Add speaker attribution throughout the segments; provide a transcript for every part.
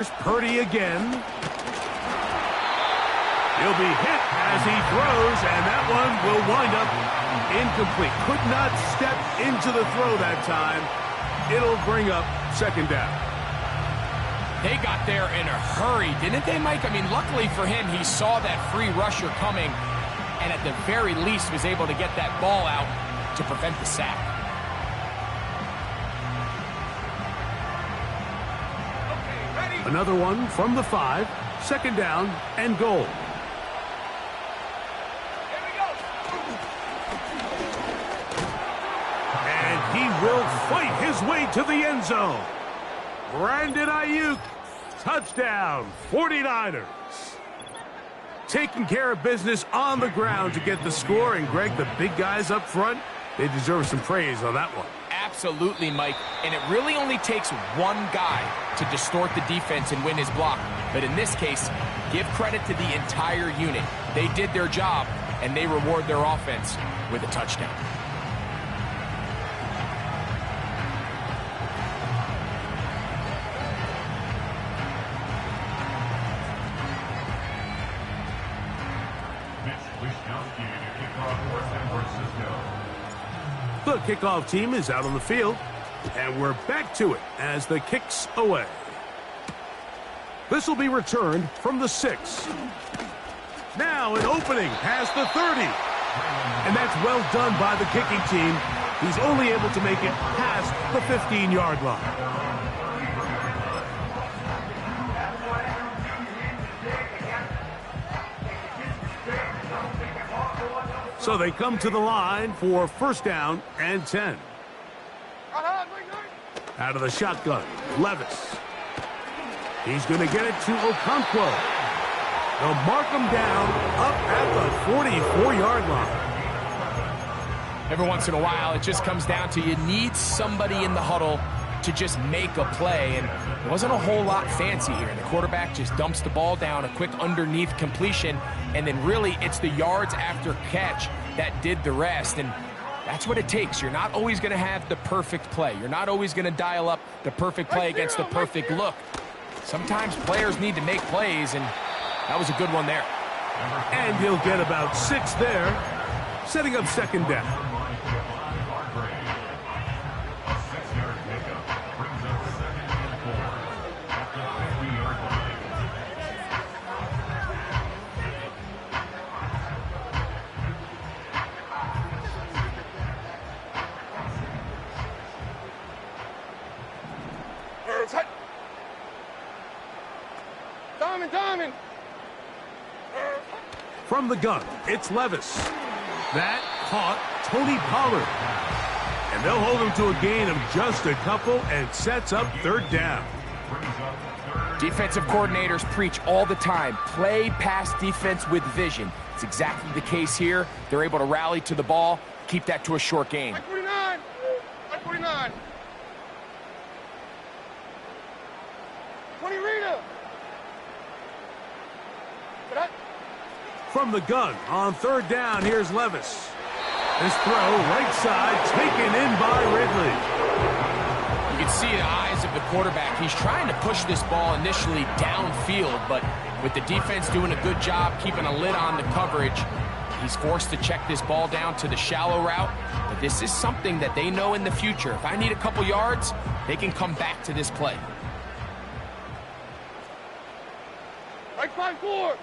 Speaker 1: Here's Purdy again. He'll be hit as he throws, and that one will wind up incomplete. Could not step into the throw that time. It'll bring up second down.
Speaker 2: They got there in a hurry, didn't they, Mike? I mean, luckily for him, he saw that free rusher coming, and at the very least was able to get that ball out to prevent the sack.
Speaker 1: Another one from the 5, second down and goal. And he will fight his way to the end zone. Brandon Ayuk, touchdown, 49ers. Taking care of business on the ground to get the score, and Greg, the big guys up front, they deserve some praise on that one.
Speaker 2: Absolutely, Mike, and it really only takes one guy to distort the defense and win his block. But in this case, give credit to the entire unit. They did their job, and they reward their offense with a touchdown.
Speaker 1: The kickoff team is out on the field, and we're back to it as the kick's away. This will be returned from the 6. Now an opening past the 30. And that's well done by the kicking team. He's only able to make it past the 15-yard line. So they come to the line for first down and 10. Out of the shotgun, Levis. He's going to get it to Okonkwo. They'll mark him down up at the 44-yard line.
Speaker 2: Every once in a while, it just comes down to you need somebody in the huddle to just make a play, and it wasn't a whole lot fancy here. The quarterback just dumps the ball down, a quick underneath completion, and then really it's the yards after catch that did the rest, and that's what it takes. You're not always going to have the perfect play. You're not always going to dial up the perfect play against the perfect look. Sometimes players need to make plays, and that was a good one there.
Speaker 1: And he'll get about 6 there, setting up second down. From the gun, it's Levis. That caught Tony Pollard. And they'll hold him to a gain of just a couple and sets up third down.
Speaker 2: Defensive coordinators preach all the time, play pass defense with vision. It's exactly the case here. They're able to rally to the ball, keep that to a short gain.
Speaker 3: 49. 49. 20 Rita.
Speaker 1: From the gun on third down, here's Levis. This throw, right side, taken in by Ridley.
Speaker 2: You can see the eyes of the quarterback. He's trying to push this ball initially downfield, but with the defense doing a good job keeping a lid on the coverage, he's forced to check this ball down to the shallow route. But this is something that they know in the future. If I need a couple yards, they can come back to this play.
Speaker 3: Right 5-4.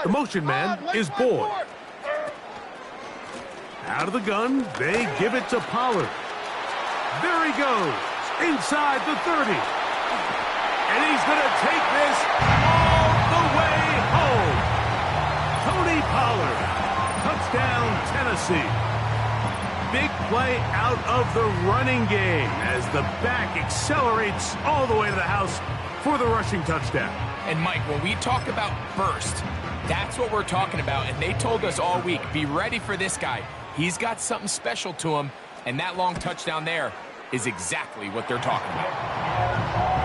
Speaker 1: The motion man is Boyd. Out of the gun, they give it to Pollard. There he goes, inside the 30. And he's going to take this all the way home. Tony Pollard, touchdown Tennessee. Big play out of the running game as the back accelerates all the way to the house for the rushing touchdown.
Speaker 2: And Mike, when we talk about burst, that's what we're talking about. And they told us all week, be ready for this guy. He's got something special to him, and that long touchdown there is exactly what they're talking about.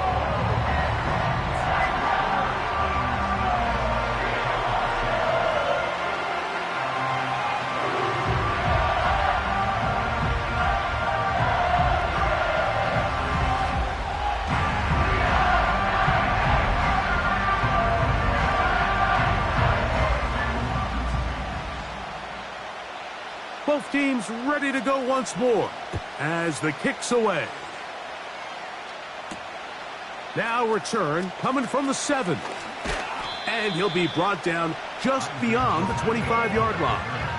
Speaker 1: Both teams ready to go once more as the kick's away. Now return coming from the 7. And he'll be brought down just beyond the 25-yard line.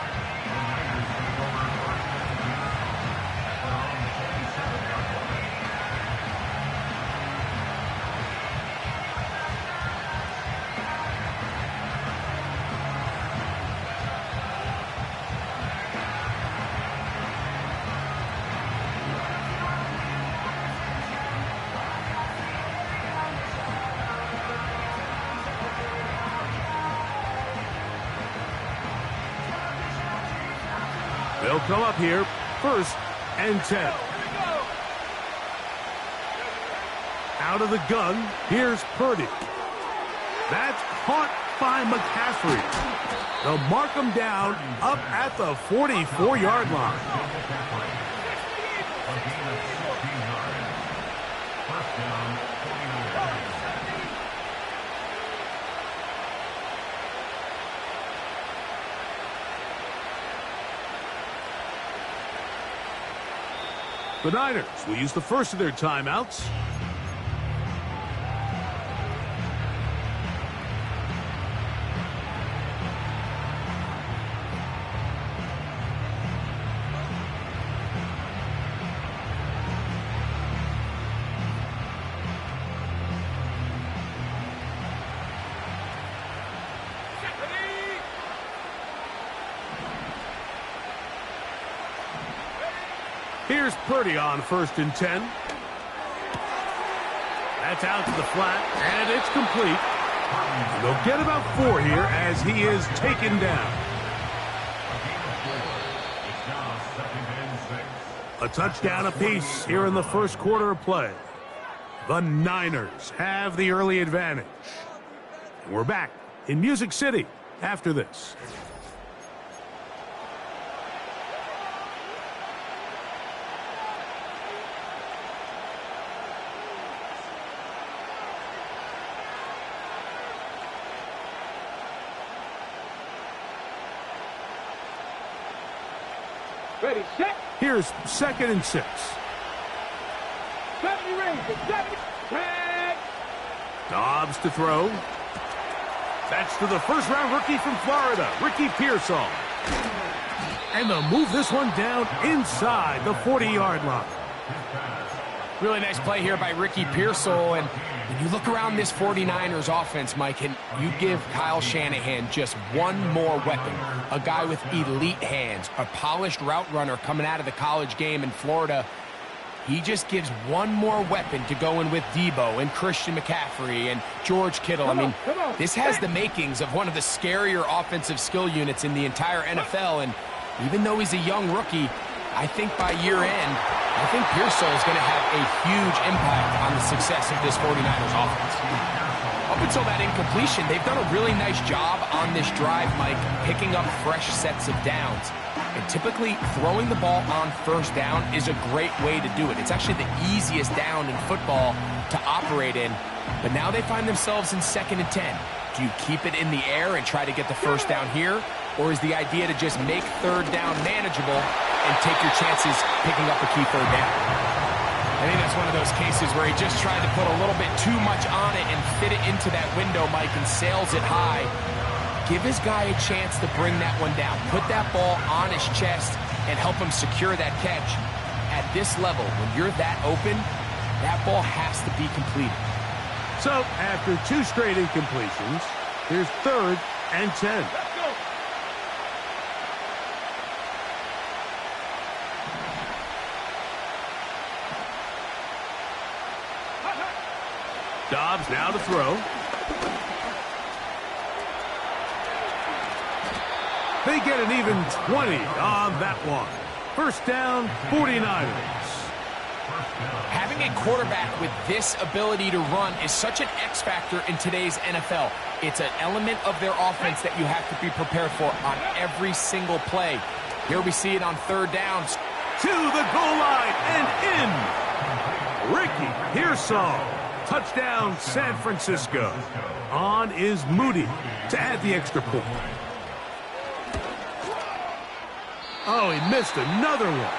Speaker 1: They'll come up here, 1st and 10. Out of the gun, here's Purdy. That's caught by McCaffrey. They'll mark him down up at the 44-yard line. The Niners will use the first of their timeouts. Here's Purdy on 1st and 10. That's out to the flat, and it's complete. They'll get about 4 here as he is taken down. A touchdown apiece here in the first quarter of play. The Niners have the early advantage. And we're back in Music City after this.
Speaker 3: Ready, set.
Speaker 1: Here's 2nd and 6.
Speaker 3: 70 range, 70. Red.
Speaker 1: Dobbs to throw. That's to the first-round rookie from Florida, Ricky Pearsall. And they'll move this one down inside the 40-yard line.
Speaker 2: Really nice play here by Ricky Pearsall. And when you look around this 49ers offense, Mike, and you give Kyle Shanahan just one more weapon, a guy with elite hands, a polished route runner coming out of the college game in Florida. He just gives one more weapon to go in with Debo and Christian McCaffrey and George Kittle. This has the makings of one of the scarier offensive skill units in the entire NFL. And even though he's a young rookie, I think by year end, I think Pearsall is going to have a huge impact on the success of this 49ers offense. Up until that incompletion, they've done a really nice job on this drive, Mike, picking up fresh sets of downs. And typically, throwing the ball on 1st down is a great way to do it. It's actually the easiest down in football to operate in. But now they find themselves in 2nd and 10. Do you keep it in the air and try to get the 1st down here? Or is the idea to just make 3rd down manageable and take your chances picking up a key 3rd down? I think that's one of those cases where he just tried to put a little bit too much on it and fit it into that window, Mike, and sails it high. Give his guy a chance to bring that one down. Put that ball on his chest and help him secure that catch. At this level, when you're that open, that ball has to be completed.
Speaker 1: So, after 2 straight incompletions, here's 3rd and 10. Dobbs now to throw. They get an even 20 on that one. 1st down, 49ers.
Speaker 2: Having a quarterback with this ability to run is such an X factor in today's NFL. It's an element of their offense that you have to be prepared for on every single play. Here we see it on 3rd downs.
Speaker 1: To the goal line and in. Ricky Pearsall. Touchdown, San Francisco. On is Moody to add the extra point. Oh, he missed another one.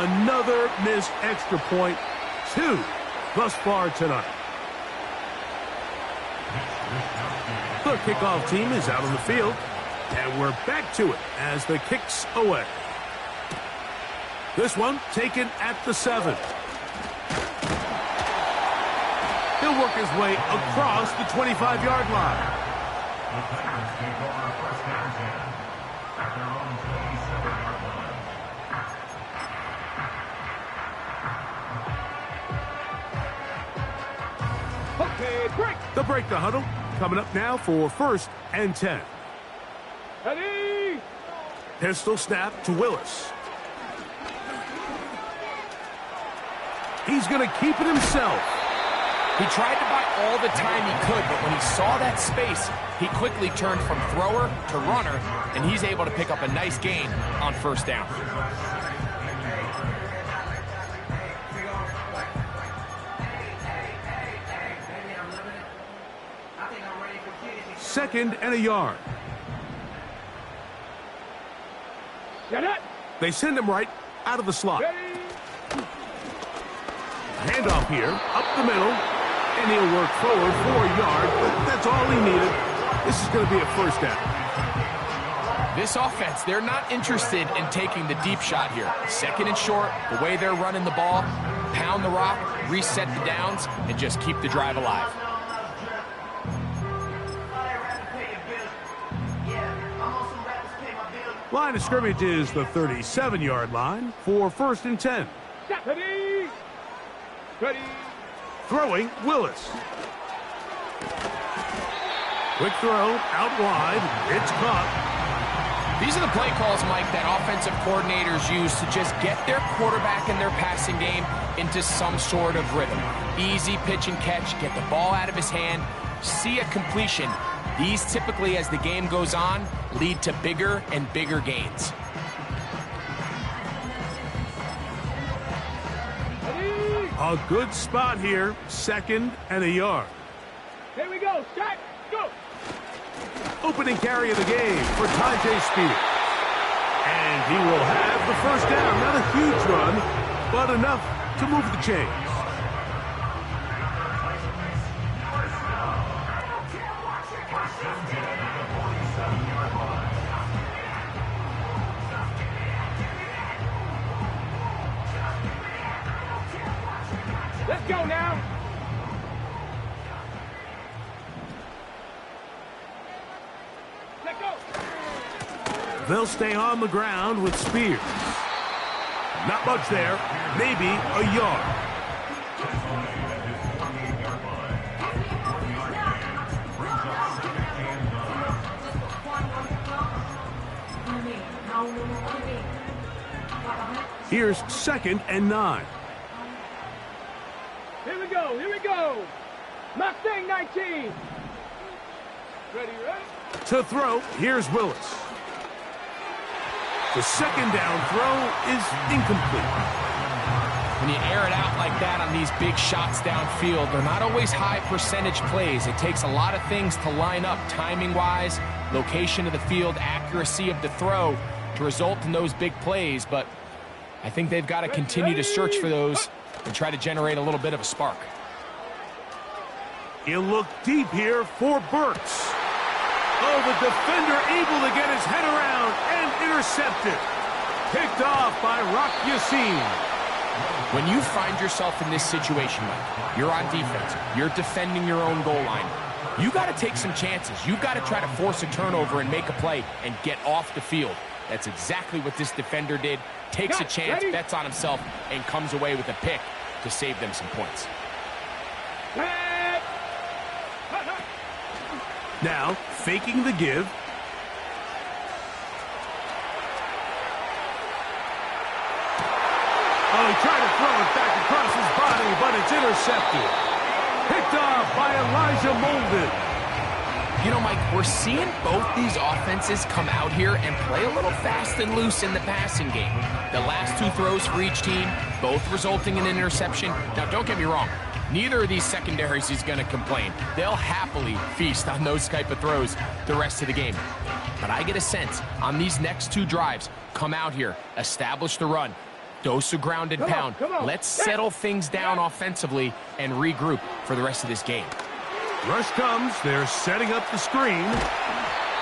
Speaker 1: Another missed extra point. 2 thus far tonight. The kickoff team is out on the field. And we're back to it as the kick's away. This one taken at the 7. He'll work his way across the 25-yard line.
Speaker 3: Okay, break.
Speaker 1: They'll break the huddle. Coming up now for 1st and 10.
Speaker 3: Ready.
Speaker 1: Pistol snap to Willis. He's going to keep it himself.
Speaker 2: He tried to buy all the time he could, but when he saw that space, he quickly turned from thrower to runner, and he's able to pick up a nice gain on 1st down.
Speaker 1: Second and a yard.
Speaker 3: Set it.
Speaker 1: They send him right out of the slot.
Speaker 3: Ready.
Speaker 1: Handoff here, up the middle, and he'll work forward for a yard, but that's all he needed. This is going to be a 1st down.
Speaker 2: This offense, they're not interested in taking the deep shot here. 2nd and short, the way they're running the ball, pound the rock, reset the downs, and just keep the drive alive.
Speaker 1: Line of scrimmage is the 37-yard line for 1st and 10.
Speaker 3: Ready. Ready.
Speaker 1: Throwing, Willis. Quick throw, out wide. It's caught.
Speaker 2: These are the play calls, Mike, that offensive coordinators use to just get their quarterback and their passing game into some sort of rhythm. Easy pitch and catch, get the ball out of his hand, see a completion. These typically, as the game goes on, lead to bigger and bigger gains.
Speaker 1: A good spot here, 2nd and a yard.
Speaker 3: Here we go. Set. Go.
Speaker 1: Opening carry of the game for Tyjae Spears. And he will have the 1st down. Not a huge run, but enough to move the chains.
Speaker 3: Let's go now. Let go.
Speaker 1: They'll stay on the ground with Spears. Not much there. Maybe a yard. Here's 2nd and 9.
Speaker 3: Here we go. Here we go. Mustang 19. Ready, ready.
Speaker 1: To throw, here's Willis. The 2nd down throw is incomplete.
Speaker 2: When you air it out like that on these big shots downfield, they're not always high percentage plays. It takes a lot of things to line up timing-wise, location of the field, accuracy of the throw to result in those big plays, but I think they've got to continue to search for those and try to generate a little bit of a spark.
Speaker 1: He'll look deep here for Burks. Oh, the defender able to get his head around and intercepted. Picked off by Rock Yassin.
Speaker 2: When you find yourself in this situation, Mike, you're on defense, you're defending your own goal line, you got to take some chances. You got to try to force a turnover and make a play and get off the field. That's exactly what this defender did. Takes a chance, bets on himself, and comes away with a pick to save them some points.
Speaker 1: Now, faking the give. Oh, he tried to throw it back across his body, but it's intercepted. Picked off by Elijah Molden.
Speaker 2: You know, Mike, we're seeing both these offenses come out here and play a little fast and loose in the passing game. The last 2 throws for each team, both resulting in an interception. Now, don't get me wrong. Neither of these secondaries is going to complain. They'll happily feast on those type of throws the rest of the game. But I get a sense on these next two drives, come out here, establish the run, dose a ground and pound. Let's settle things down offensively and regroup for the rest of this game.
Speaker 1: Rush comes. They're setting up the screen.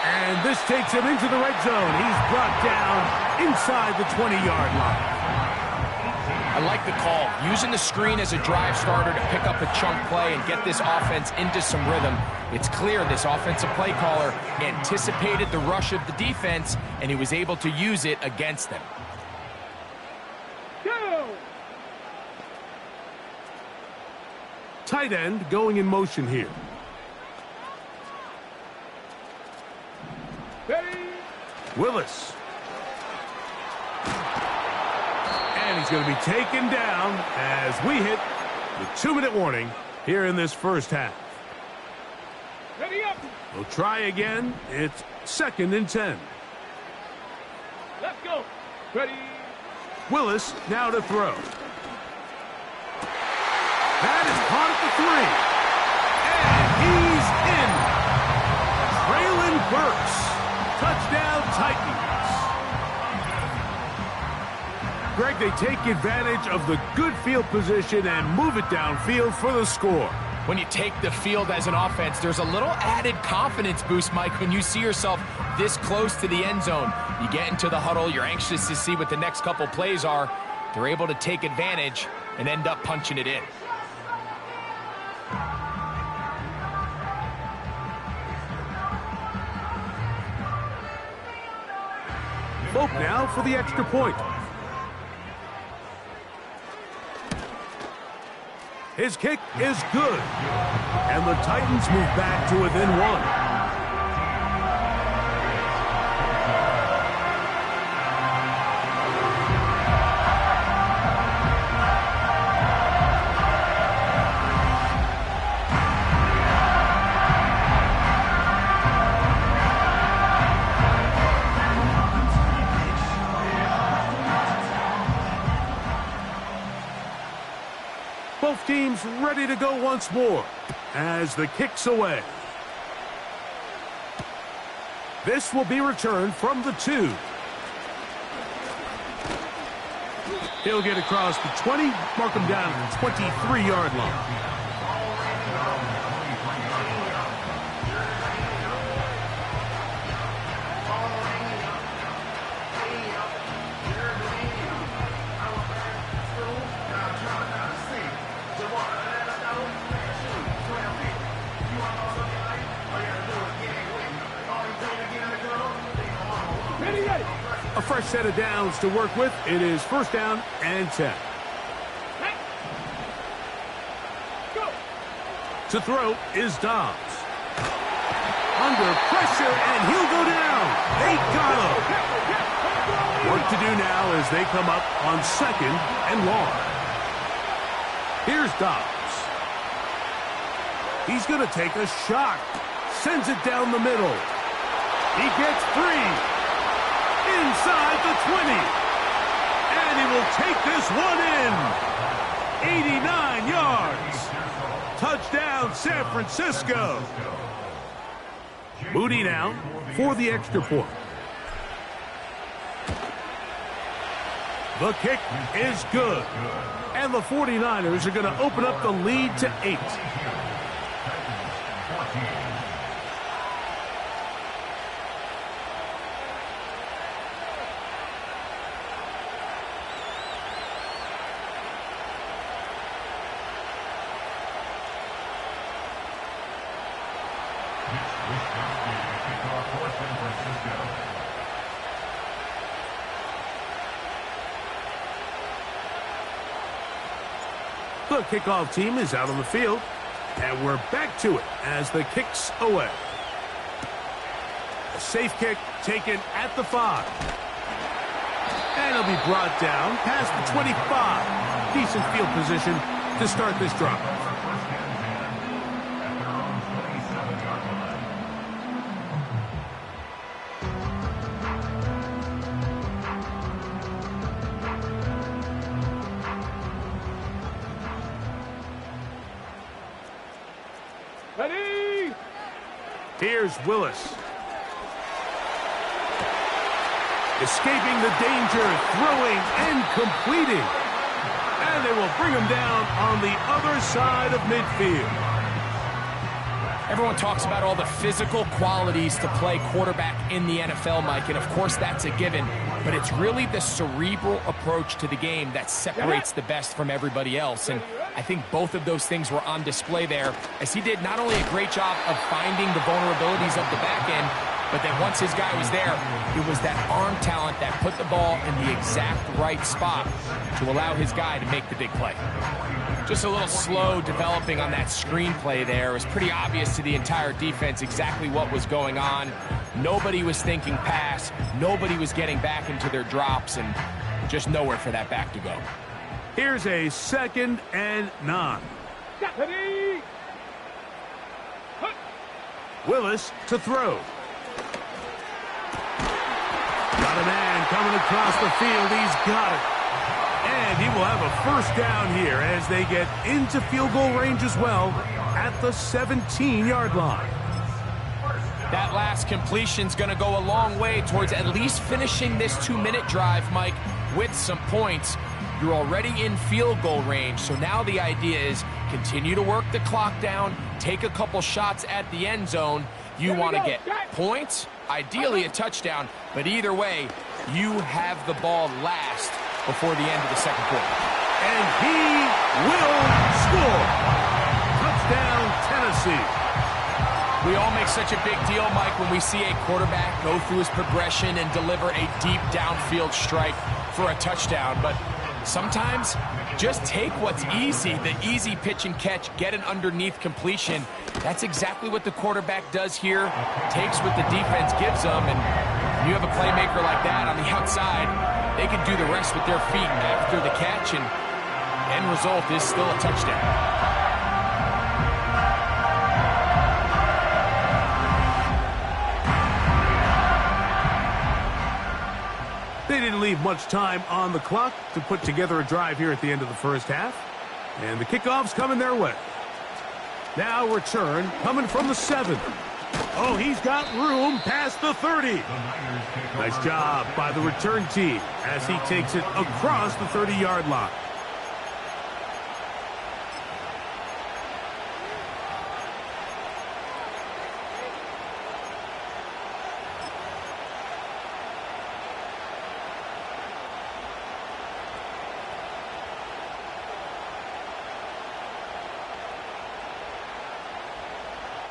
Speaker 1: And this takes him into the red zone. He's brought down inside the 20-yard line.
Speaker 2: I like the call, using the screen as a drive starter to pick up a chunk play and get this offense into some rhythm. It's clear this offensive play caller anticipated the rush of the defense, and he was able to use it against them.
Speaker 3: Go!
Speaker 1: Tight end going in motion here.
Speaker 3: Ready?
Speaker 1: Willis. And he's going to be taken down as we hit the 2-minute warning here in this first half.
Speaker 3: Ready up!
Speaker 1: We'll try again. It's 2nd and 10.
Speaker 3: Let's go! Ready?
Speaker 1: Willis now to throw. That is caught at the 3. And he's in. Traylon Burks. Touchdown Titans. Greg, they take advantage of the good field position and move it downfield for the score.
Speaker 2: When you take the field as an offense, there's a little added confidence boost, Mike, when you see yourself this close to the end zone. You get into the huddle, you're anxious to see what the next couple plays are. They're able to take advantage and end up punching it in.
Speaker 1: Folk now for the extra point. His kick is good. And the Titans move back to within 1. Both teams ready to go once more as the kick's away. This will be returned from the 2. He'll get across the 20, mark him down at the 23-yard line. A fresh set of downs to work with. It is 1st down and 10.
Speaker 3: Go!
Speaker 1: To throw is Dobbs. Under pressure, and he'll go down. They got him. Work to do now as they come up on 2nd and long. Here's Dobbs. He's going to take a shot. Sends it down the middle. He gets 3. Inside the 20. And he will take this one in. 89 yards. Touchdown, San Francisco. Moody now for the extra point. The kick is good. And the 49ers are going to open up the lead to 8. The kickoff team is out on the field, and we're back to it as the kick's away. A safe kick taken at the 5. And it'll be brought down past the 25. Decent field position to start this drive. Here's Willis. Escaping the danger, throwing and completing. And they will bring him down on the other side of midfield.
Speaker 2: Everyone talks about all the physical qualities to play quarterback in the NFL, Mike, and of course that's a given, but it's really the cerebral approach to the game that separates the best from everybody else, and I think both of those things were on display there, as he did not only a great job of finding the vulnerabilities of the back end, but then once his guy was there, it was that arm talent that put the ball in the exact right spot to allow his guy to make the big play. Just a little slow developing on that screenplay there. It was pretty obvious to the entire defense exactly what was going on. Nobody was thinking pass. Nobody was getting back into their drops, and just nowhere for that back to go.
Speaker 1: Here's a 2nd and 9.
Speaker 3: Deputy!
Speaker 1: Willis to throw. Got a man coming across the field. He's got it. And he will have a first down here as they get into field goal range as well at the 17-yard line.
Speaker 2: That last completion's going to go a long way towards at least finishing this 2-minute drive, Mike, with some points. You're already in field goal range, so now the idea is continue to work the clock down, take a couple shots at the end zone. You want to get points, ideally a touchdown, but either way, you have the ball last before the end of the second quarter.
Speaker 1: And he will score. Touchdown, Tennessee.
Speaker 2: We all make such a big deal, Mike, when we see a quarterback go through his progression and deliver a deep downfield strike for a touchdown. But sometimes just take what's easy, the easy pitch and catch, get an underneath completion. That's exactly what the quarterback does here, takes what the defense gives them, and you have a playmaker like that on the outside, they can do the rest with their feet after the catch, and end result is still a touchdown.
Speaker 1: They didn't leave much time on the clock to put together a drive here at the end of the first half. And the kickoff's coming their way. Now return coming from the 7. Oh, he's got room past the 30. Nice job by the return team as he takes it across the 30-yard line.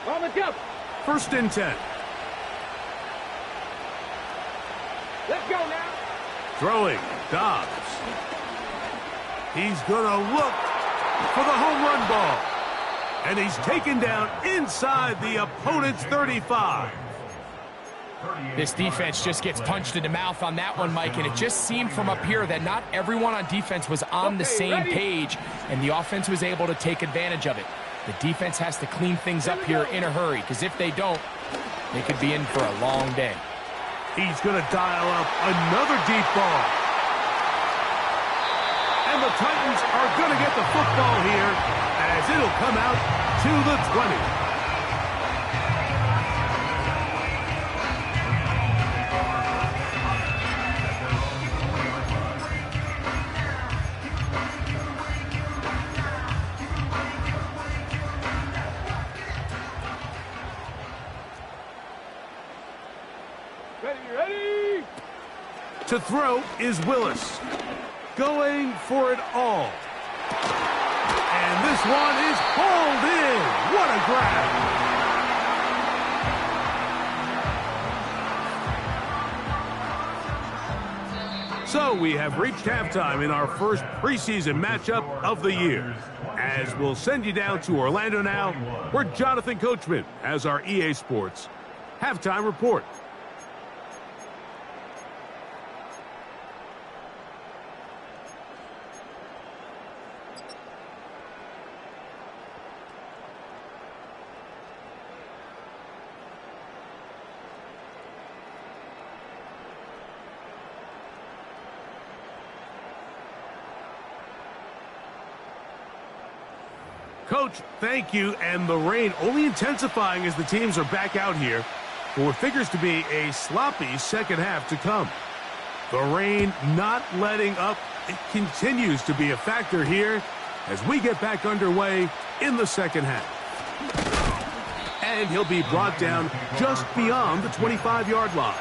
Speaker 3: On the jump.
Speaker 1: 1st and 10.
Speaker 3: Let's go now.
Speaker 1: Throwing, Dobbs. He's going to look for the home run ball. And he's taken down inside the opponent's 35.
Speaker 2: This defense just gets punched in the mouth on that one, Mike, and it just seemed from up here that not everyone on defense was on the same page, and the offense was able to take advantage of it. The defense has to clean things up here in a hurry, because if they don't, they could be in for a long day.
Speaker 1: He's going to dial up another deep ball. And the Titans are going to get the football here as it'll come out to the 20.
Speaker 3: Ready.
Speaker 1: To throw is Willis. Going for it all. And this one is hauled in. What a grab. So we have reached halftime in our first preseason matchup of the year. As we'll send you down to Orlando now, where Jonathan Coachman has our EA Sports halftime report. Coach, thank you. And the rain only intensifying as the teams are back out here for what figures to be a sloppy second half to come. The rain not letting up. It continues to be a factor here as we get back underway in the second half. And he'll be brought down just beyond the 25-yard line.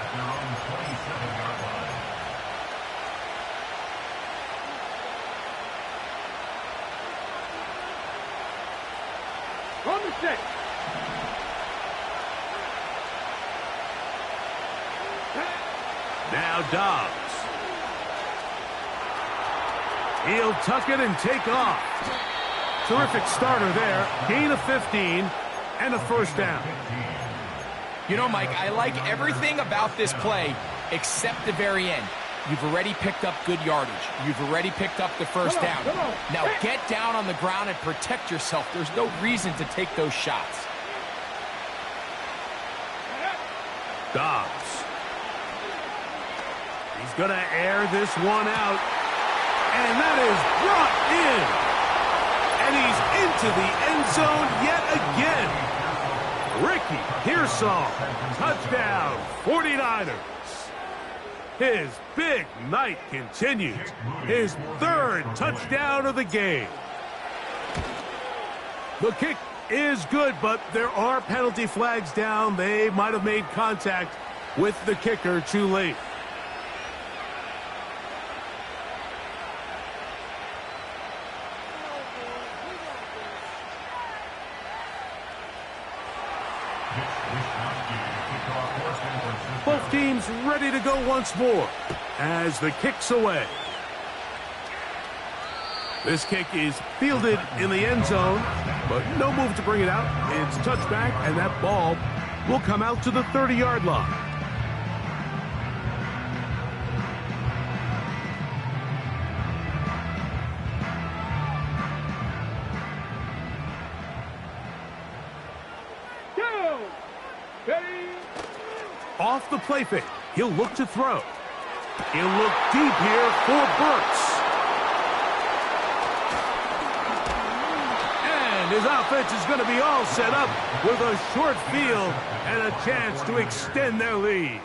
Speaker 3: On the set.
Speaker 1: Now Dobbs. He'll tuck it and take off. Terrific starter there. Gain of 15 and a first down.
Speaker 2: You know, Mike, I like everything about this play except the very end. You've already picked up good yardage. You've already picked up the first down. Now get down on the ground and protect yourself. There's no reason to take those shots.
Speaker 1: Dobbs. He's going to air this one out. And that is brought in. And he's into the end zone yet again. Ricky Pearsall. Touchdown, 49ers. His big night continues. His third touchdown of the game. The kick is good, but there are penalty flags down. They might have made contact with the kicker too late. Both teams ready to go once more as the kick's away. This kick is fielded in the end zone, but no move to bring it out. It's touchback, and that ball will come out to the 30-yard line.
Speaker 3: Go. Ready.
Speaker 1: Off the play fake, he'll look to throw. He'll look deep here for Burks. And his offense is going to be all set up with a short field and a chance to extend their lead.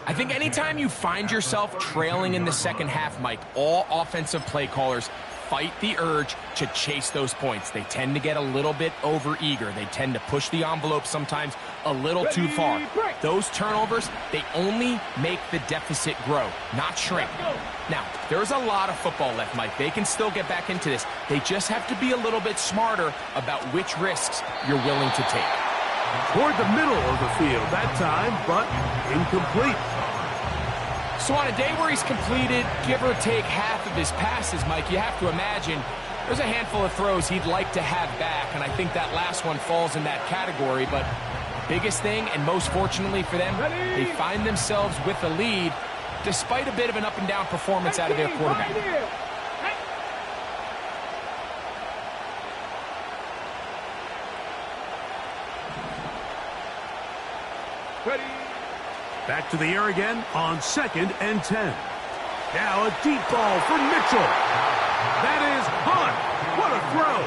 Speaker 2: I think anytime you find yourself trailing in the second half, Mike, all offensive play callers fight the urge to chase those points. They tend to get a little bit overeager. They tend to push the envelope sometimes a little too far. Those turnovers, they only make the deficit grow, not shrink. Now, there's a lot of football left, Mike. They can still get back into this. They just have to be a little bit smarter about which risks you're willing to take.
Speaker 1: Toward the middle of the field that time, but incomplete.
Speaker 2: So on a day where he's completed, give or take half of his passes, Mike, you have to imagine there's a handful of throws he'd like to have back, and I think that last one falls in that category. But biggest thing, and most fortunately for them, they find themselves with a lead despite a bit of an up-and-down performance out of their quarterback.
Speaker 3: Ready.
Speaker 1: Back to the air again on 2nd and 10. Now a deep ball for Mitchell. That is Hunt. What a throw.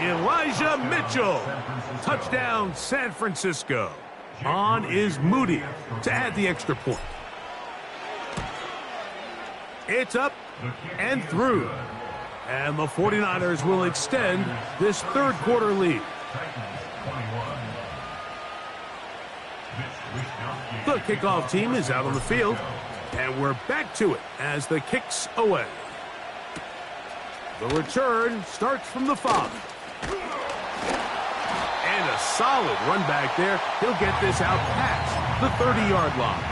Speaker 1: Elijah Mitchell. Touchdown, San Francisco. On is Moody to add the extra point. It's up and through. And the 49ers will extend this third quarter lead. The kickoff team is out on the field, and we're back to it as the kick's away. The return starts from the 5. And a solid run back there. He'll get this out past the 30-yard line.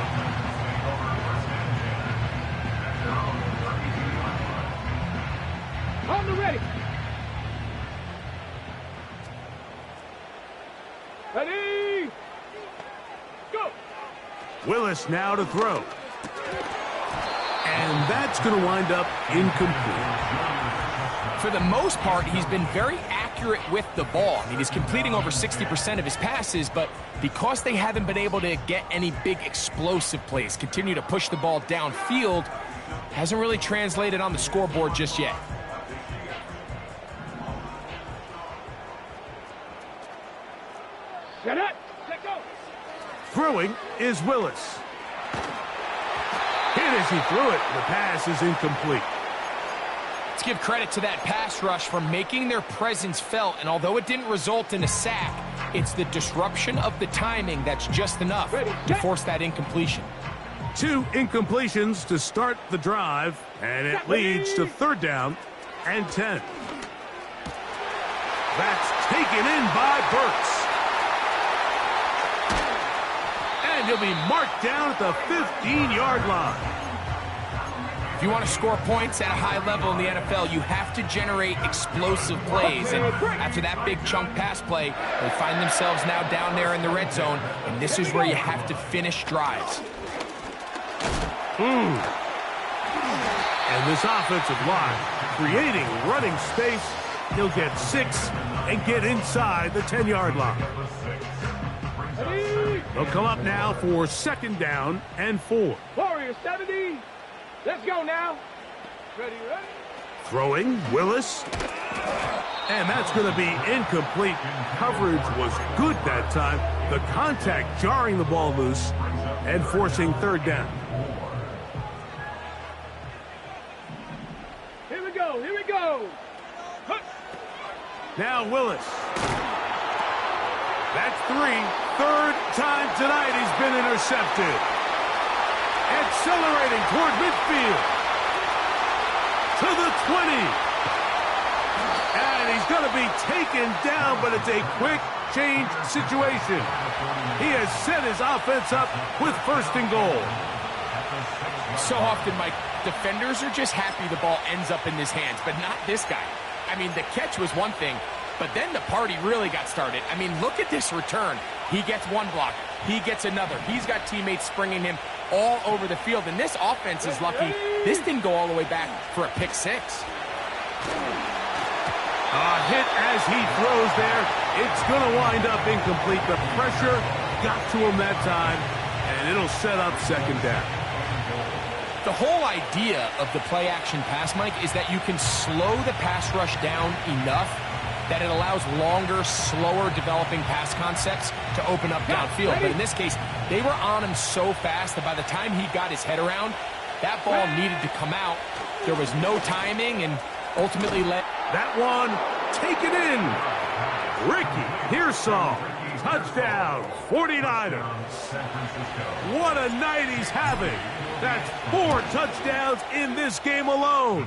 Speaker 3: On the ready. Ready. Go.
Speaker 1: Willis now to throw. And that's going to wind up incomplete.
Speaker 2: For the most part, he's been very accurate with the ball. I mean, he's completing over 60% of his passes, but because they haven't been able to get any big explosive plays, continue to push the ball downfield, hasn't really translated on the scoreboard just yet.
Speaker 3: Set up. Let go.
Speaker 1: Throwing is Willis. Hit as he threw it. The pass is incomplete.
Speaker 2: Let's give credit to that pass rush for making their presence felt, and although it didn't result in a sack, it's the disruption of the timing that's just enough to force that incompletion.
Speaker 1: 2 incompletions to start the drive, and it leads to 3rd down and 10. That's taken in by Burks. And he'll be marked down at the 15-yard line.
Speaker 2: If you want to score points at a high level in the NFL, you have to generate explosive plays. And after that big chunk pass play, they find themselves now down there in the red zone, and this is where you have to finish drives.
Speaker 1: And this offensive line creating running space. He'll get 6 and get inside the 10-yard line. They'll come up now for 2nd down and 4.
Speaker 3: Warrior 70. Let's go now. Ready, ready.
Speaker 1: Throwing, Willis. And that's going to be incomplete. Coverage was good that time. The contact jarring the ball loose and forcing 3rd down.
Speaker 3: Here we go, here we go.
Speaker 1: Now Willis. That's 3. 3rd time tonight he's been intercepted. Accelerating toward midfield. To the 20. And he's going to be taken down, but it's a quick change situation. He has set his offense up with 1st and goal.
Speaker 2: So often, Mike, defenders are just happy the ball ends up in his hands, but not this guy. I mean, the catch was one thing, but then the party really got started. I mean, look at this return. He gets one block. He gets another. He's got teammates springing him all over the field, and this offense is lucky this didn't go all the way back for a pick 6.
Speaker 1: Hit as he throws there. It's going to wind up incomplete. The pressure got to him that time, and it'll set up 2nd down.
Speaker 2: The whole idea of the play-action pass, Mike, is that you can slow the pass rush down enough that it allows longer, slower developing pass concepts to open up downfield. But in this case, they were on him so fast that by the time he got his head around, that ball needed to come out. There was no timing and ultimately let...
Speaker 1: That one taken in. Ricky Pearsall. Touchdown, 49ers. What a night he's having. That's 4 touchdowns in this game alone.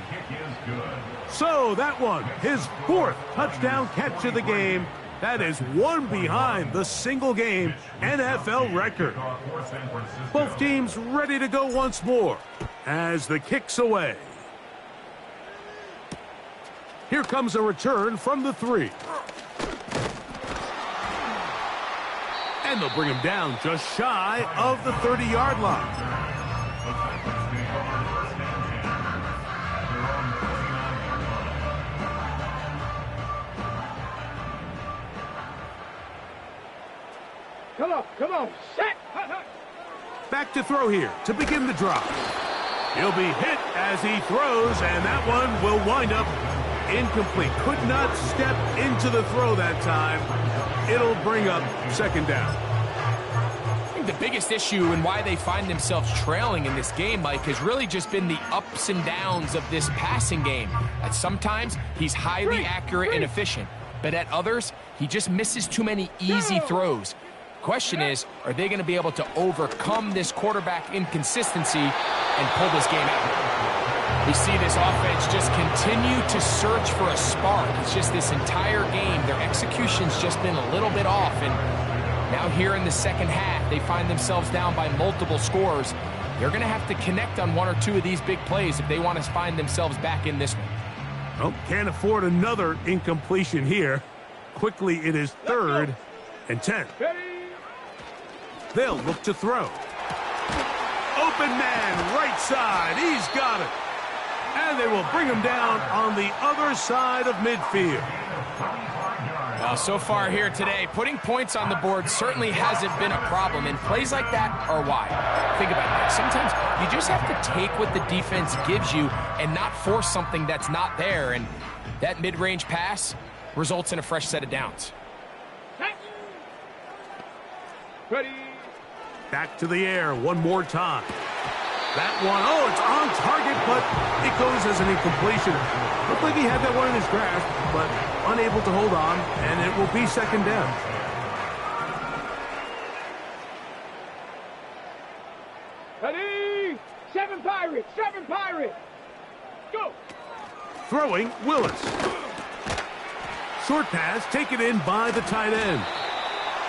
Speaker 1: So that one, his 4th touchdown catch of the game. That is 1 behind the single-game NFL record. Both teams ready to go once more as the kick's away. Here comes a return from the 3. And they'll bring him down just shy of the 30-yard line.
Speaker 3: Come on, set.
Speaker 1: Back to throw here to begin the drive. He'll be hit as he throws, and that one will wind up incomplete. Could not step into the throw that time. It'll bring up 2nd down.
Speaker 2: I think the biggest issue and why they find themselves trailing in this game, Mike, has really just been the ups and downs of this passing game. At sometimes, he's highly accurate and efficient, but at others, he just misses too many easy throws. Question is, are they going to be able to overcome this quarterback inconsistency and pull this game out? We see this offense just continue to search for a spark. It's just this entire game, their execution's just been a little bit off, and now here in the 2nd half, they find themselves down by multiple scores. They're going to have to connect on 1 or 2 of these big plays if they want to find themselves back in this one.
Speaker 1: Well, can't afford another incompletion here. Quickly, it is 3rd and 10. They'll look to throw. Open man, right side. He's got it. And they will bring him down on the other side of midfield.
Speaker 2: Well, so far here today, putting points on the board certainly hasn't been a problem, and plays like that are why. Think about that. Sometimes you just have to take what the defense gives you and not force something that's not there, and that mid-range pass results in a fresh set of downs.
Speaker 3: Ready.
Speaker 1: Back to the air one more time. That one, oh, it's on target, but it goes as an incompletion. Looked like he had that one in his grasp, but unable to hold on, and it will be second down.
Speaker 3: Ready. 7 Pirates. 7 Pirates. Go.
Speaker 1: Throwing, Willis. Short pass taken in by the tight end.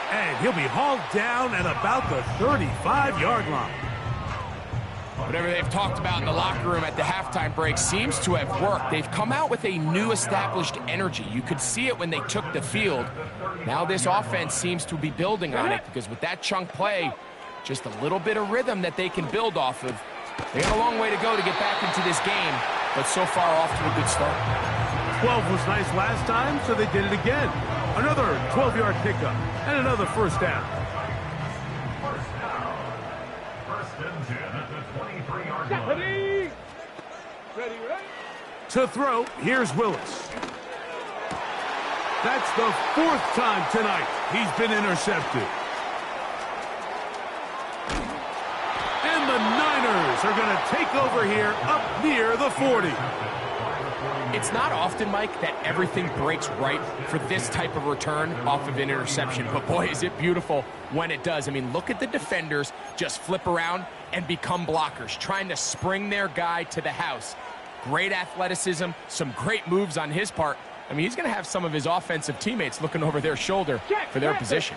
Speaker 1: And he'll be hauled down at about the 35-yard line.
Speaker 2: Whatever they've talked about in the locker room at the halftime break seems to have worked. They've come out with a new established energy. You could see it when they took the field. Now this offense seems to be building on it because with that chunk play, just a little bit of rhythm that they can build off of. They got a long way to go to get back into this game, but so far off to a good start.
Speaker 1: 12 was nice last time, so they did it again. Another 12-yard pickup and another first down.
Speaker 4: First and 10 at the 23-yard line.
Speaker 3: Ready. Ready, ready.
Speaker 1: To throw, here's Willis. That's the 4th time tonight he's been intercepted. And the Niners are going to take over here up near the 40.
Speaker 2: It's not often, Mike, that everything breaks right for this type of return off of an interception. But, boy, is it beautiful when it does. I mean, look at the defenders just flip around and become blockers, trying to spring their guy to the house. Great athleticism, some great moves on his part. I mean, he's going to have some of his offensive teammates looking over their shoulder for their position.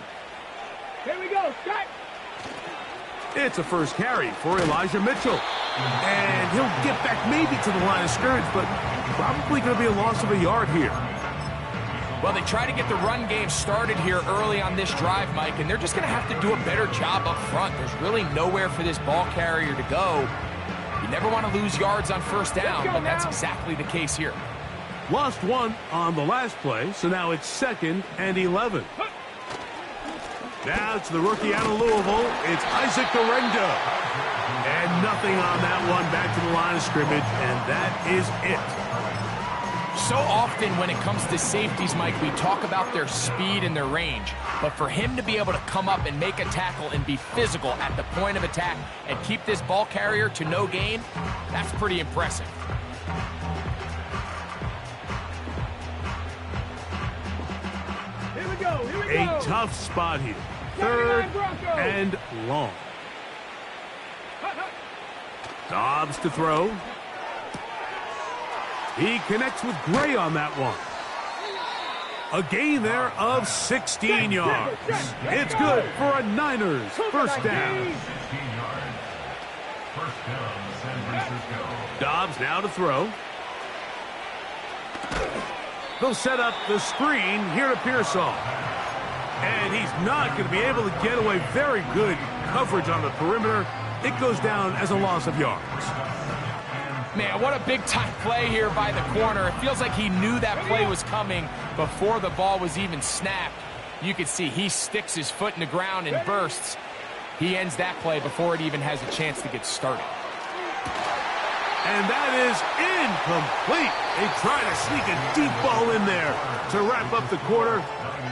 Speaker 3: Here we go. Check.
Speaker 1: It's a first carry for Elijah Mitchell. And he'll get back maybe to the line of scrimmage, but probably going to be a loss of a yard here.
Speaker 2: Well, they try to get the run game started here early on this drive, Mike, and they're just going to have to do a better job up front. There's really nowhere for this ball carrier to go. You never want to lose yards on first down, but that's exactly the case here.
Speaker 1: Lost one on the last play, so now it's 2nd and 11. Now to the rookie out of Louisville, it's Isaac Garenda. And nothing on that one, back to the line of scrimmage, and that is it.
Speaker 2: So often when it comes to safeties, Mike, we talk about their speed and their range. But for him to be able to come up and make a tackle and be physical at the point of attack and keep this ball carrier to no gain, that's pretty impressive.
Speaker 3: Here we go. Here we go.
Speaker 1: A tough spot here. 3rd and long. Dobbs to throw. He connects with Gray on that one. A gain there of 16 yards. It's good for a Niners first down.
Speaker 4: 15 yards. First down, San Francisco.
Speaker 1: Dobbs now to throw. They'll set up the screen here to Pearsall. And he's not going to be able to get away. Very good coverage on the perimeter. It goes down as a loss of yards.
Speaker 2: Man, what a big-time play here by the corner. It feels like he knew that play was coming before the ball was even snapped. You can see he sticks his foot in the ground and bursts. He ends that play before it even has a chance to get started.
Speaker 1: And that is incomplete. They try to sneak a deep ball in there to wrap up the quarter,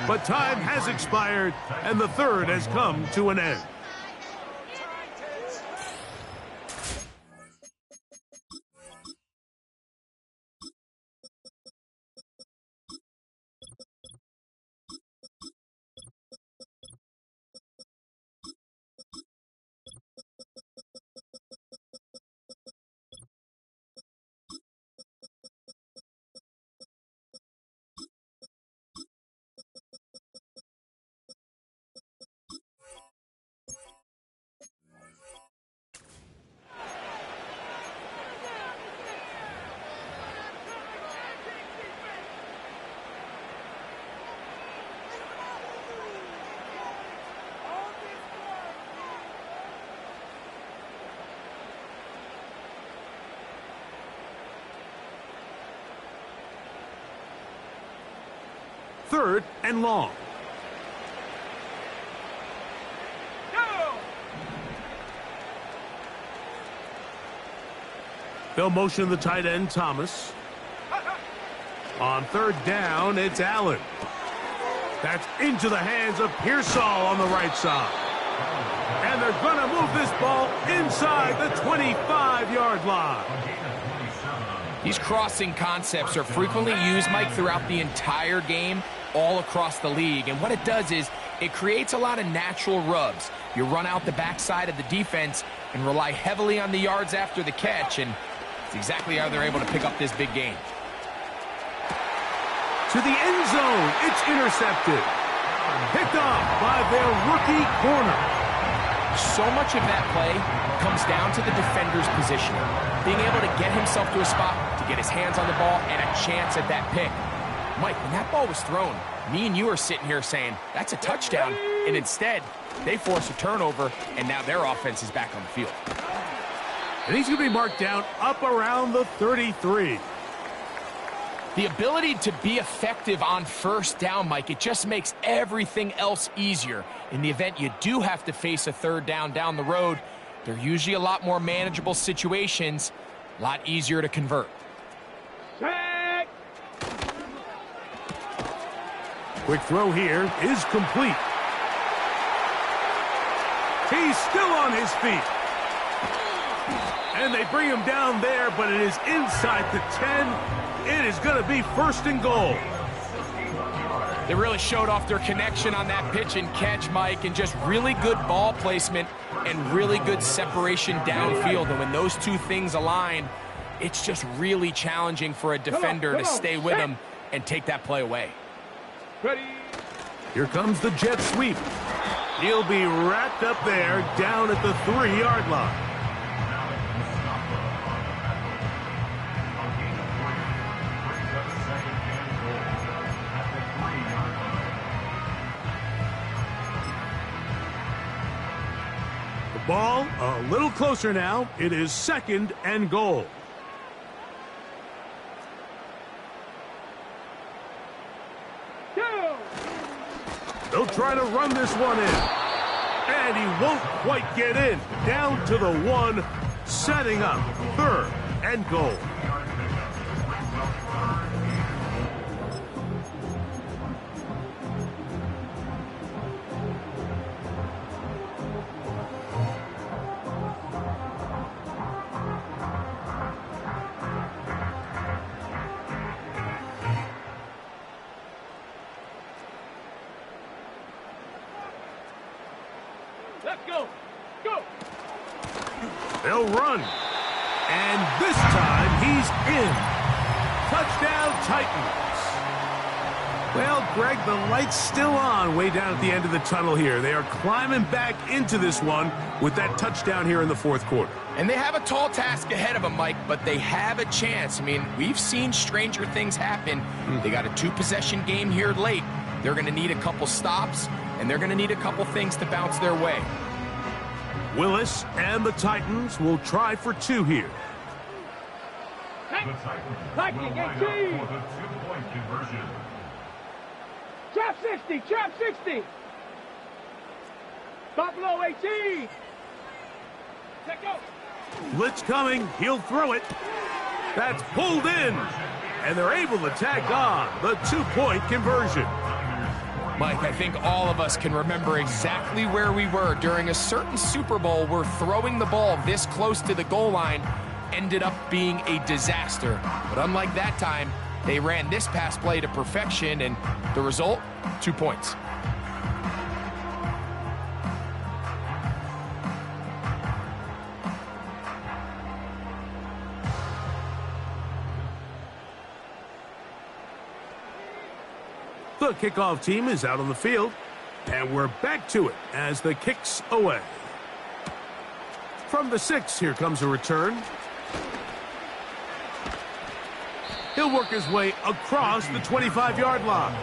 Speaker 1: but time has expired, and the 3rd has come to an end. Third and long.
Speaker 3: Go.
Speaker 1: They'll motion the tight end, Thomas. On 3rd down, it's Allen. That's into the hands of Pearsall on the right side. And they're going to move this ball inside the 25-yard line.
Speaker 2: These crossing concepts are frequently used, Mike, throughout the entire game, all across the league. And what it does is it creates a lot of natural rubs. You run out the backside of the defense and rely heavily on the yards after the catch, and it's exactly how they're able to pick up this big gain.
Speaker 1: To the end zone, it's intercepted. Picked off by their rookie corner.
Speaker 2: So much of that play comes down to the defender's positioning, being able to get himself to a spot, to get his hands on the ball, and a chance at that pick. Mike, when that ball was thrown, me and you are sitting here saying, that's a touchdown, and instead, they force a turnover, and now their offense is back on the field.
Speaker 1: And he's going to be marked down up around the 33.
Speaker 2: The ability to be effective on first down, Mike, it just makes everything else easier. In the event you do have to face a third down the road, they're usually a lot more manageable situations, a lot easier to convert.
Speaker 3: Check.
Speaker 1: Quick throw here is complete. He's still on his feet. And they bring him down there, but it is inside the 10. It is going to be first and goal.
Speaker 2: They really showed off their connection on that pitch and catch, Mike, and just really good ball placement and really good separation downfield. And when those two things align, it's just really challenging for a defender to stay with them and take that play away.
Speaker 3: Ready.
Speaker 1: Here comes the jet sweep. He'll be wrapped up there down at the 3-yard line. Ball a little closer now. It is second and goal. They'll try to run this one in. And he won't quite get in. Down to the 1, setting up third and goal.
Speaker 3: Let's go. Go.
Speaker 1: They'll run. And this time he's in. Touchdown Titans. Well, Greg, the light's still on way down at the end of the tunnel here. They are climbing back into this one with that touchdown here in the fourth quarter.
Speaker 2: And they have a tall task ahead of them, Mike, but they have a chance. I mean, we've seen stranger things happen. They got a 2-possession game here late. They're going to need a couple stops, and they're going to need a couple things to bounce their way.
Speaker 1: Willis and the Titans will try for 2 here.
Speaker 4: The Titans will line up for the 2-point conversion.
Speaker 3: Trap 60. Trap 60. Buffalo 18. Let go.
Speaker 1: Blitz coming. He'll throw it. That's pulled in. And they're able to tag on the 2-point conversion.
Speaker 2: Mike, I think all of us can remember exactly where we were during a certain Super Bowl where throwing the ball this close to the goal line ended up being a disaster. But unlike that time, they ran this pass play to perfection, and the result, 2 points.
Speaker 1: The kickoff team is out on the field, and we're back to it as the kick's away. From the 6, here comes a return. He'll work his way across the 25-yard line.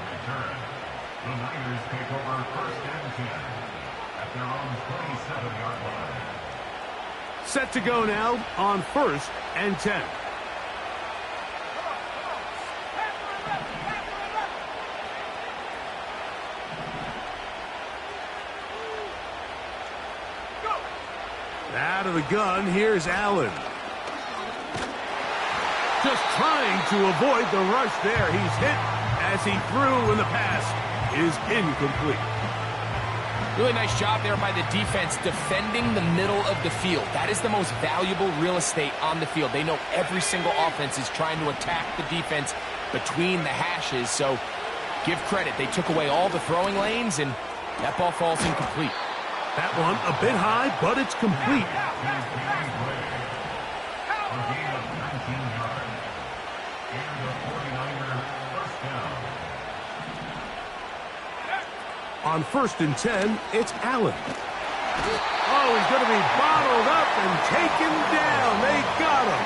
Speaker 4: The Niners take over first and 10 at their own 27-yard line.
Speaker 1: Set to go now on first and 10. Out of the gun, here's Allen. Just trying to avoid the rush there. He's hit as he threw, and the pass is incomplete.
Speaker 2: Really nice job there by the defense defending the middle of the field. That is the most valuable real estate on the field. They know every single offense is trying to attack the defense between the hashes, so give credit. They took away all the throwing lanes, and that ball falls incomplete.
Speaker 1: That one a bit high, but it's complete.
Speaker 4: A gain of 19 yards. And the 49ers first down.
Speaker 1: On 1st and 10, it's Allen. Oh, he's going to be bottled up and taken down. They got him.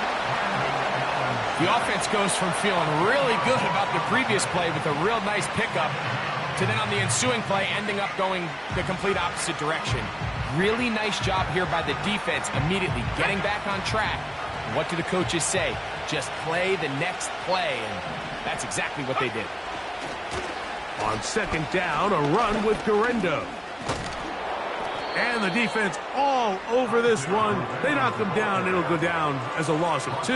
Speaker 2: The offense goes from feeling really good about the previous play with a real nice pickup to then on the ensuing play ending up going the complete opposite direction. Really nice job here by the defense immediately getting back on track. And what do the coaches say? Just play the next play, and that's exactly what they did.
Speaker 1: On 2nd down, a run with Guerrero. And the defense all over this one. They knock him down. It'll go down as a loss of 2.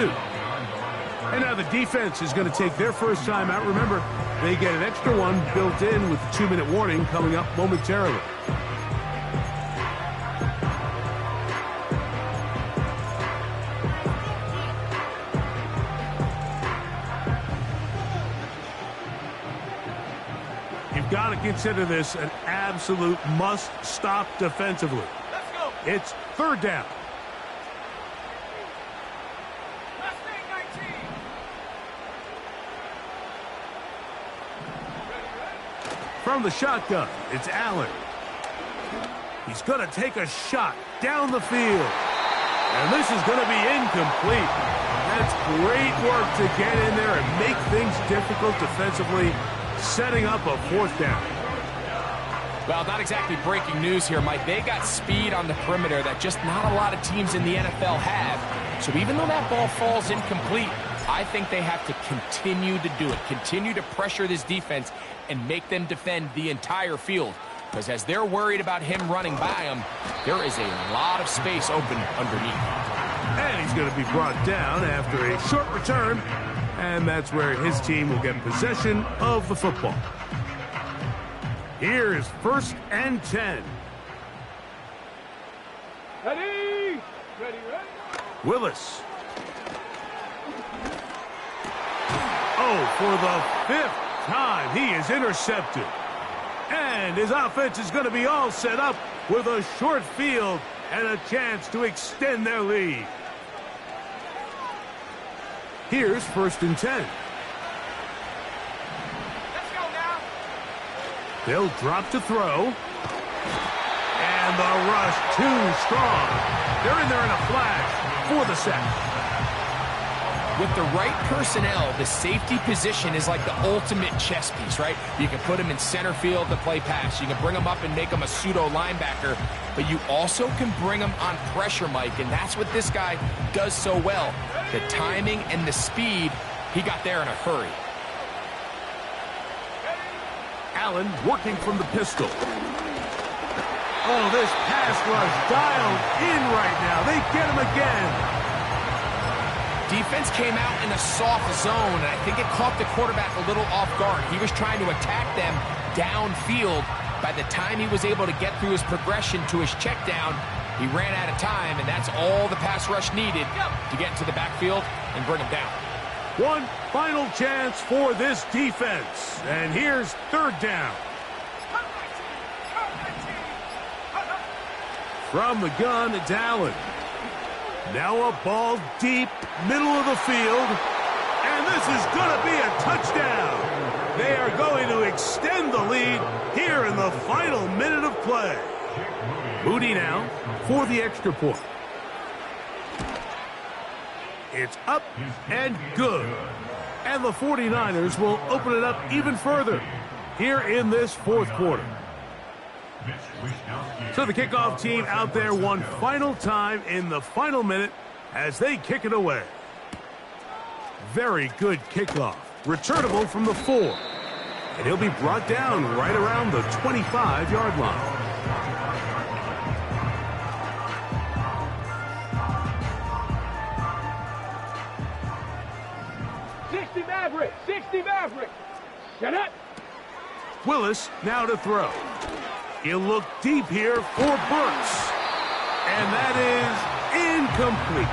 Speaker 1: And now the defense is going to take their first time out. Remember, they get an extra one built in with the 2-minute warning coming up momentarily. You've got to consider this an absolute must-stop defensively.
Speaker 3: Let's go.
Speaker 1: It's 3rd down.
Speaker 3: Mustang 19.
Speaker 1: From the shotgun, it's Allen. He's going to take a shot down the field. And this is going to be incomplete. That's great work to get in there and make things difficult defensively, setting up a 4th down.
Speaker 2: Well, not exactly breaking news here, Mike. They got speed on the perimeter that just not a lot of teams in the NFL have. So even though that ball falls incomplete, I think they have to continue to do it. Continue to pressure this defense and make them defend the entire field. Because as they're worried about him running by them, there is a lot of space open underneath.
Speaker 1: And he's going to be brought down after a short return. And that's where his team will get possession of the football. Here's 1st and 10.
Speaker 3: Ready? Ready.
Speaker 1: Willis. Oh, for the 5th time, he is intercepted. And his offense is going to be all set up with a short field and a chance to extend their lead. Here's 1st and 10.
Speaker 3: Let's go now.
Speaker 1: They'll drop to throw. And the rush too strong. They're in there in a flash for the sack.
Speaker 2: With the right personnel, the safety position is like the ultimate chess piece, right? You can put him in center field to play pass. You can bring him up and make him a pseudo linebacker, but you also can bring him on pressure, Mike, and that's what this guy does so well. The timing and the speed, he got there in a hurry.
Speaker 1: Allen working from the pistol. Oh, this pass rush dialed in right now. They get him again.
Speaker 2: Defense came out in a soft zone, and I think it caught the quarterback a little off guard. He was trying to attack them downfield. By the time he was able to get through his progression to his check down, he ran out of time, and that's all the pass rush needed to get into the backfield and bring him down.
Speaker 1: One final chance for this defense. And here's 3rd down. From the gun, it's Allen. Now a ball deep, middle of the field. And this is going to be a touchdown. They are going to extend the lead here in the final minute of play. Moody now for the extra point. It's up and good. And the 49ers will open it up even further here in this 4th quarter. So the kickoff team out there one final time in the final minute as they kick it away. Very good kickoff. Returnable from the 4. And he'll be brought down right around the 25-yard line.
Speaker 3: Maverick. 60 Maverick. Shut up.
Speaker 1: Willis now to throw. He'll look deep here for Burks. And that is incomplete.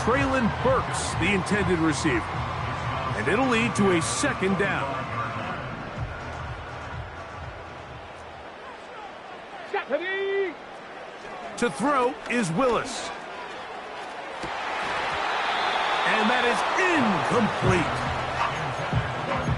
Speaker 1: Traylon Burks, the intended receiver. And it'll lead to a second down. To throw is Willis. And that is incomplete.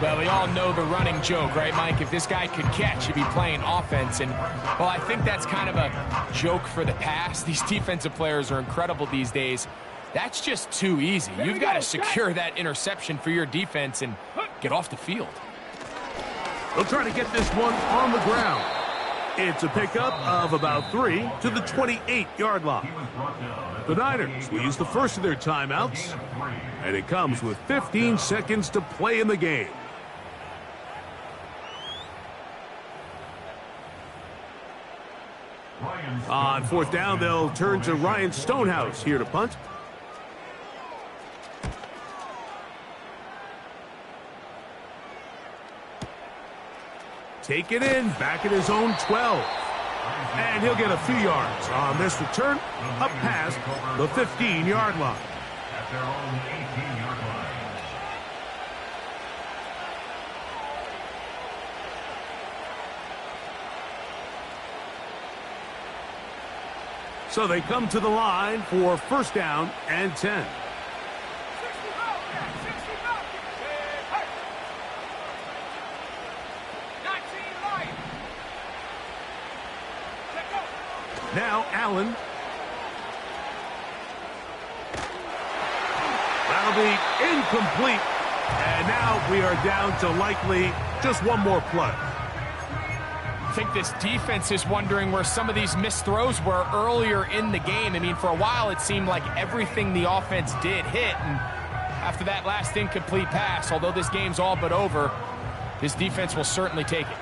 Speaker 2: Well, we all know the running joke, right, Mike? If this guy could catch, he'd be playing offense. And, well, I think that's kind of a joke for the past. These defensive players are incredible these days. That's just too easy. You've got to secure that interception for your defense and get off the field.
Speaker 1: They'll try to get this one on the ground. It's a pickup of about 3 to the 28-yard line. The Niners will use the first of their timeouts, and it comes with 15 seconds to play in the game. On fourth down, they'll turn to Ryan Stonehouse here to punt. Take it in, back at his own 12. And he'll get a few yards on this return, up past the 15-yard line.
Speaker 4: At their own 18-yard line.
Speaker 1: So they come to the line for first down and 10. Now Allen. That'll be incomplete. And now we are down to likely just one more play.
Speaker 2: I think this defense is wondering where some of these missed throws were earlier in the game. I mean, for a while it seemed like everything the offense did hit. And after that last incomplete pass, although this game's all but over, this defense will certainly take it.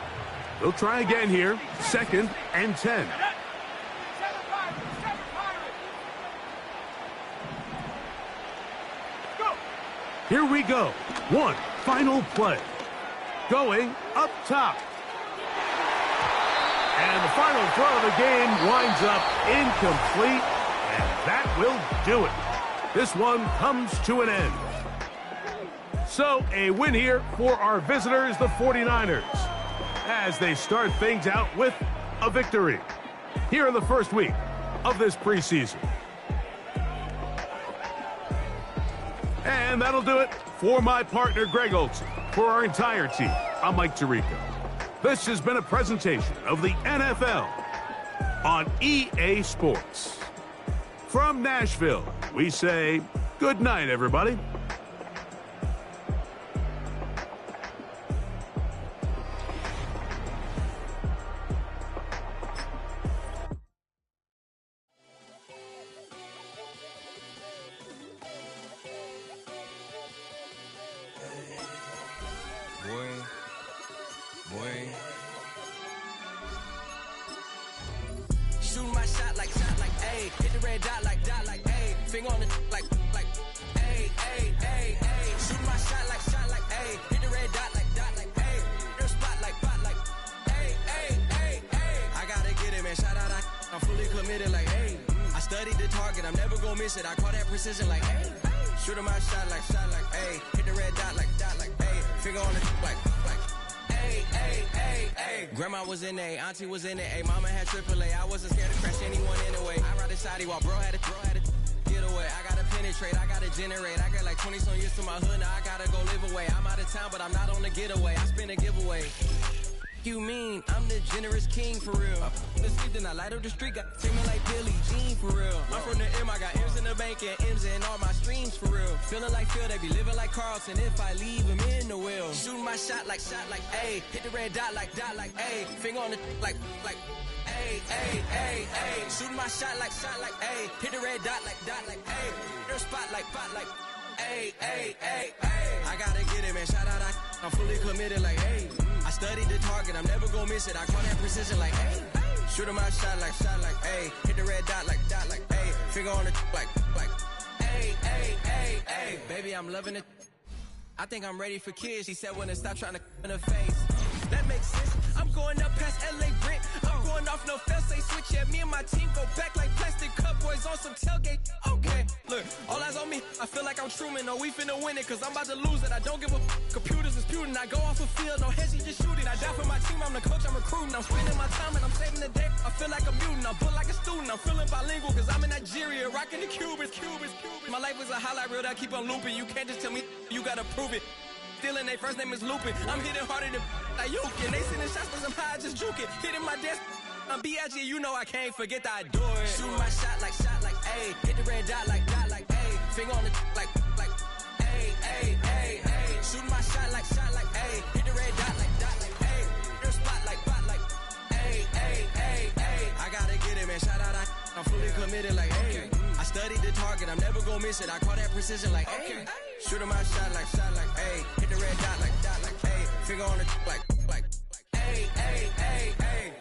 Speaker 1: They'll try again here. Second and 10. Here we go. One final play. Going up top. And the final throw of the game winds up incomplete. And that will do it. This one comes to an end. So a win here for our visitors, the 49ers, as they start things out with a victory here in the first week of this preseason. And that'll do it for my partner, Greg Olsen. For our entire team, I'm Mike Tirico. This has been a presentation of the NFL on EA Sports. From Nashville, we say good night, everybody.
Speaker 5: Shooting my shot like, ayy. Hit the red dot like, ayy. Finger on the like, ayy, ayy, ayy, ayy. Shooting my shot like, ayy. Hit the red dot like, ayy. Their spot like, ayy, ayy, ayy, ayy. I gotta get it, man. Shout out, I'm fully committed like, ayy. I studied the target, I'm never gonna miss it. I call that precision like, ayy. Shooting my shot like, ayy. Hit the red dot like, ayy. Finger on the like, ayy, ayy, ayy, ayy. Grandma was in A, auntie was in it, ayy. Mama had AAA, I wasn't scared to crash anyone anyway. I ride the side while bro had to get away. I gotta penetrate, I gotta generate. I got like 20-some years to my hood, now I gotta go live away. I'm out of town, but I'm not on the getaway. I spin a giveaway. You mean I'm the generous king for real? I the sleep, then I light up the street, got feeling like Billie Jean for real. I'm from the M, I got M's in the bank and M's in all my streams for real. Feeling like Phil, they be living like Carlson if I leave him in the wheel. Shooting my shot like, ayy. Hit the red dot like, ayy. Finger on the like, ayy, ayy, ayy, ayy. Shooting my shot like, ayy. Hit the red dot like, ayy. Their spot like, ayy, ayy, ayy, ayy. I gotta get it, man. Shout out, I'm fully committed like, ayy. I studied the target, I'm never gonna miss it. I call that precision like, ayy. Shooting my shot like, ayy. Hit the red dot like, ayy. Finger on the like, ayy, ayy, ayy, ayy. Baby, I'm loving it. I think I'm ready for kids. She said when to stop trying to in her face. That makes sense. I'm going up past LA Brent. I'm going off no fail, say switch, yeah. Me and my team go back like plastic cup boys on some tailgate. Okay, look, all eyes on me. I feel like I'm Truman. Oh, we finna win it, cause I'm about to lose it. I don't give a computers disputing. I go off a field, no hezzy, just shoot it. I die for my team, I'm the coach, I'm recruiting. I'm spending my time and I'm saving the day. I feel like a mutant, I'm built like a student. I'm feeling bilingual, cause I'm in Nigeria, rocking the Cubans. My life is a highlight reel that I keep on looping. You can't just tell me, you gotta prove it. Stealing, they first name is Lupin. I'm hitting harder than Ayukin. They sending shots cause I'm high, just juke it. Hitting my desk, I'm B.I.G., you know I can't forget that I do it. Shoot my shot like, ayy. Hit the red dot like, ayy. Finger on the like, ayy, ayy, ayy, ayy. Shoot my shot like, ayy. Hit the red dot like, ayy. Your spot like, ayy, ayy, ayy, ayy. I gotta get it, man. Shout out, I'm fully committed like, hey. I studied the target, I'm never gonna miss it. I call that precision like, hey. Shooting my shot like, hey. Hit the red dot like, hey. Finger on the like, hey, hey, hey, hey.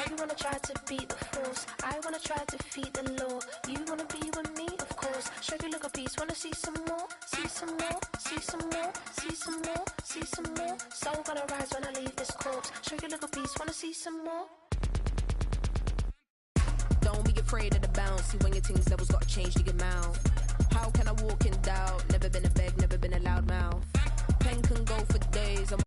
Speaker 6: You wanna try to beat the force, I wanna try to defeat the law. You wanna be with me, of course. Show you look a piece, wanna see some more, see some more, see some more, see some more, see some more. Soul gonna rise when I leave this corpse. Show you look a piece, wanna see some more.
Speaker 7: Don't be afraid of the bounce. See when your things levels gotta change to your mouth. How can I walk in doubt? Never been a beg, never been a loud mouth. Pen can go for days. I'm